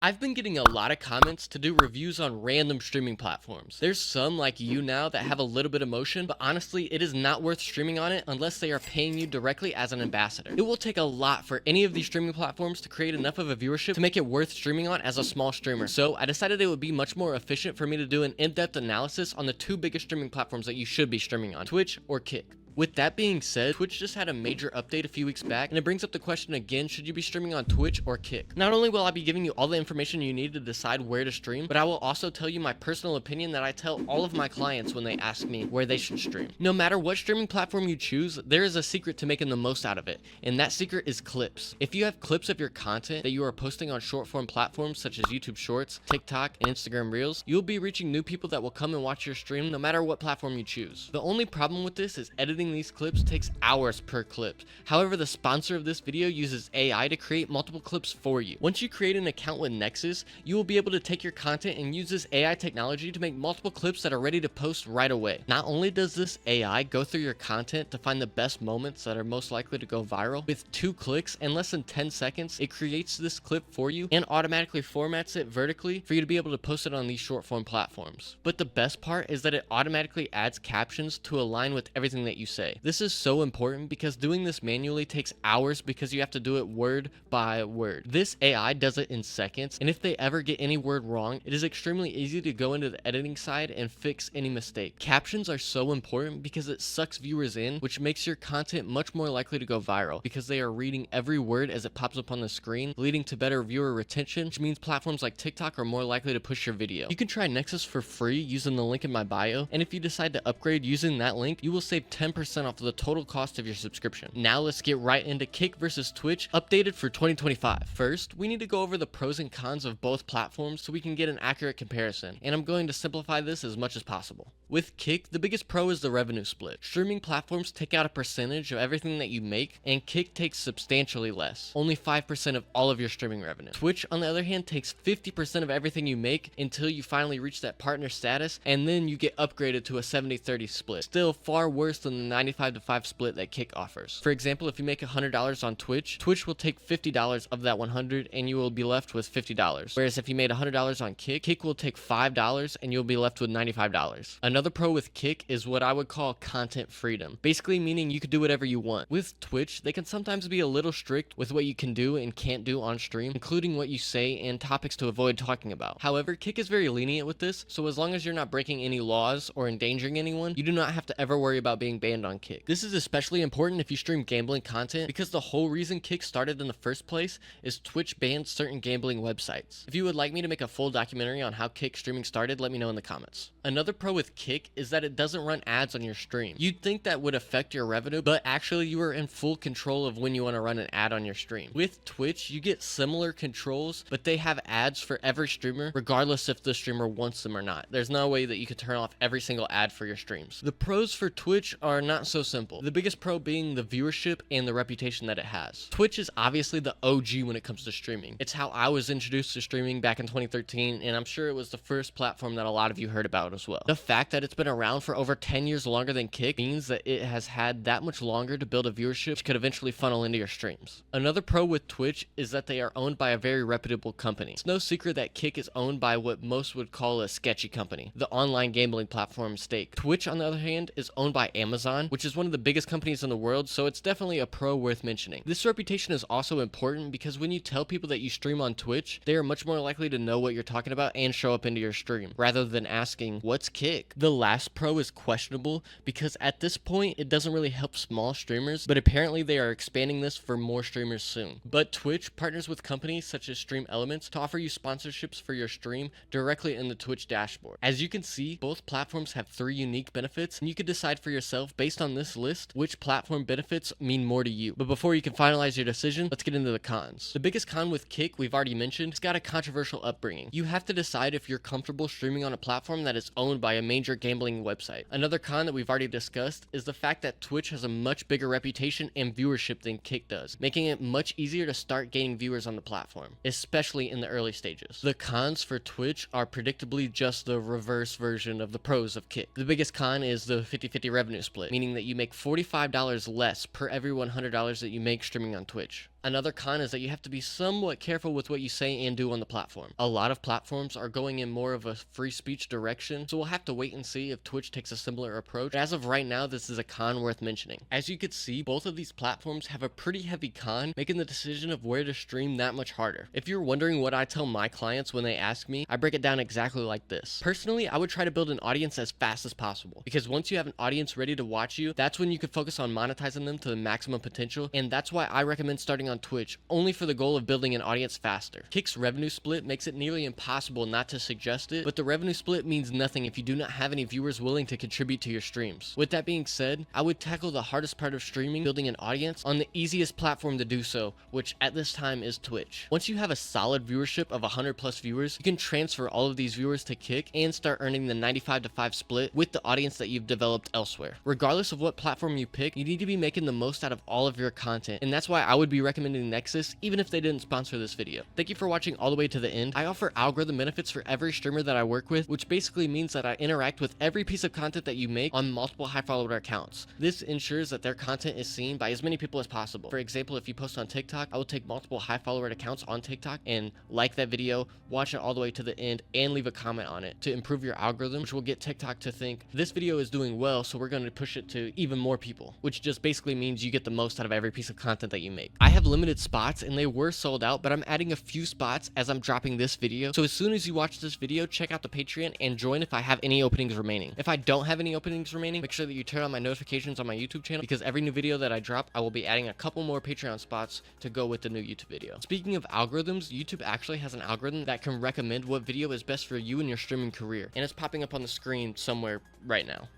I've been getting a lot of comments to do reviews on random streaming platforms. There's some like you now that have a little bit of motion, but honestly, it is not worth streaming on it unless they are paying you directly as an ambassador. It will take a lot for any of these streaming platforms to create enough of a viewership to make it worth streaming on as a small streamer. So I decided it would be much more efficient for me to do an in-depth analysis on the two biggest streaming platforms that you should be streaming on, Twitch or Kick. With that being said, Twitch just had a major update a few weeks back, and it brings up the question again, should you be streaming on Twitch or Kick? Not only will I be giving you all the information you need to decide where to stream, but I will also tell you my personal opinion that I tell all of my clients when they ask me where they should stream. No matter what streaming platform you choose, there is a secret to making the most out of it, and that secret is clips. If you have clips of your content that you are posting on short form platforms such as YouTube Shorts, TikTok, and Instagram Reels, you'll be reaching new people that will come and watch your stream no matter what platform you choose. The only problem with this is editing these clips takes hours per clip. However, the sponsor of this video uses AI to create multiple clips for you. Once you create an account with Nexus, you will be able to take your content and use this AI technology to make multiple clips that are ready to post right away. Not only does this AI go through your content to find the best moments that are most likely to go viral, with 2 clicks and less than 10 seconds, it creates this clip for you and automatically formats it vertically for you to be able to post it on these short form platforms. But the best part is that it automatically adds captions to align with everything that you say. This is so important because doing this manually takes hours because you have to do it word by word. This AI does it in seconds, and if they ever get any word wrong, it is extremely easy to go into the editing side and fix any mistake. Captions are so important because it sucks viewers in, which makes your content much more likely to go viral because they are reading every word as it pops up on the screen, leading to better viewer retention, which means platforms like TikTok are more likely to push your video. You can try Nexus for free using the link in my bio, and if you decide to upgrade using that link, you will save 10% off the total cost of your subscription. Now let's get right into Kick versus Twitch, updated for 2025. First, we need to go over the pros and cons of both platforms so we can get an accurate comparison, and I'm going to simplify this as much as possible. With Kick, the biggest pro is the revenue split. Streaming platforms take out a percentage of everything that you make, and Kick takes substantially less, only 5% of all of your streaming revenue. Twitch, on the other hand, takes 50% of everything you make until you finally reach that partner status, and then you get upgraded to a 70-30 split. Still far worse than the 95-5 split that Kick offers. For example, if you make $100 on Twitch, Twitch will take $50 of that $100 and you will be left with $50. Whereas if you made $100 on Kick, Kick will take $5 and you'll be left with $95. Another pro with Kick is what I would call content freedom, basically meaning you could do whatever you want. With Twitch, they can sometimes be a little strict with what you can do and can't do on stream, including what you say and topics to avoid talking about. However, Kick is very lenient with this, so as long as you're not breaking any laws or endangering anyone, you do not have to ever worry about being banned on Kick. This is especially important if you stream gambling content because the whole reason Kick started in the first place is Twitch banned certain gambling websites. If you would like me to make a full documentary on how Kick streaming started, let me know in the comments. Another pro with Kick is that it doesn't run ads on your stream. You'd think that would affect your revenue, but actually you are in full control of when you want to run an ad on your stream. With Twitch, you get similar controls, but they have ads for every streamer, regardless if the streamer wants them or not. There's no way that you could turn off every single ad for your streams. The pros for Twitch are not so simple. The biggest pro being the viewership and the reputation that it has. Twitch is obviously the OG when it comes to streaming. It's how I was introduced to streaming back in 2013, and I'm sure it was the first platform that a lot of you heard about as well. The fact that it's been around for over 10 years longer than Kick means that it has had that much longer to build a viewership which could eventually funnel into your streams. Another pro with Twitch is that they are owned by a very reputable company. It's no secret that Kick is owned by what most would call a sketchy company, the online gambling platform Stake. Twitch, on the other hand, is owned by Amazon, which is one of the biggest companies in the world, so it's definitely a pro worth mentioning. This reputation is also important because when you tell people that you stream on Twitch, they are much more likely to know what you're talking about and show up into your stream, rather than asking, what's Kick? The last pro is questionable because at this point, it doesn't really help small streamers, but apparently they are expanding this for more streamers soon. But Twitch partners with companies such as Stream Elements to offer you sponsorships for your stream directly in the Twitch dashboard. As you can see, both platforms have 3 unique benefits, and you can decide for yourself based on this list which platform benefits mean more to you. But before you can finalize your decision, let's get into the cons. The biggest con with Kick, we've already mentioned, it's got a controversial upbringing. You have to decide if you're comfortable streaming on a platform that is owned by a major gambling website. Another con that we've already discussed is the fact that Twitch has a much bigger reputation and viewership than Kick does, making it much easier to start gaining viewers on the platform, especially in the early stages. The cons for Twitch are predictably just the reverse version of the pros of Kick. The biggest con is the 50-50 revenue split, meaning that you make $45 less per every $100 that you make streaming on Twitch. Another con is that you have to be somewhat careful with what you say and do on the platform. A lot of platforms are going in more of a free speech direction, so we'll have to wait and see if Twitch takes a similar approach. But as of right now, this is a con worth mentioning. As you could see, both of these platforms have a pretty heavy con, making the decision of where to stream that much harder. If you're wondering what I tell my clients when they ask me, I break it down exactly like this. Personally, I would try to build an audience as fast as possible, because once you have an audience ready to watch you, that's when you can focus on monetizing them to the maximum potential, and that's why I recommend starting on Twitch, only for the goal of building an audience faster. Kick's revenue split makes it nearly impossible not to suggest it, but the revenue split means nothing if you do not have any viewers willing to contribute to your streams. With that being said, I would tackle the hardest part of streaming, building an audience, on the easiest platform to do so, which at this time is Twitch. Once you have a solid viewership of 100+ viewers, you can transfer all of these viewers to Kick and start earning the 95-to-5 split with the audience that you've developed elsewhere. Regardless of what platform you pick, you need to be making the most out of all of your content, and that's why I would be recommending Nexus, even if they didn't sponsor this video. Thank you for watching all the way to the end. I offer algorithm benefits for every streamer that I work with, which basically means that I interact with every piece of content that you make on multiple high follower accounts. This ensures that their content is seen by as many people as possible. For example, if you post on TikTok, I will take multiple high follower accounts on TikTok and like that video, watch it all the way to the end, and leave a comment on it to improve your algorithm, which will get TikTok to think this video is doing well, so we're going to push it to even more people, which just basically means you get the most out of every piece of content that you make. I have limited spots and they were sold out, but I'm adding a few spots as I'm dropping this video. So as soon as you watch this video, check out the Patreon and join if I have any openings remaining. If I don't have any openings remaining, make sure that you turn on my notifications on my YouTube channel, because every new video that I drop, I will be adding a couple more Patreon spots to go with the new YouTube video. Speaking of algorithms, YouTube actually has an algorithm that can recommend what video is best for you in your streaming career, and it's popping up on the screen somewhere right now.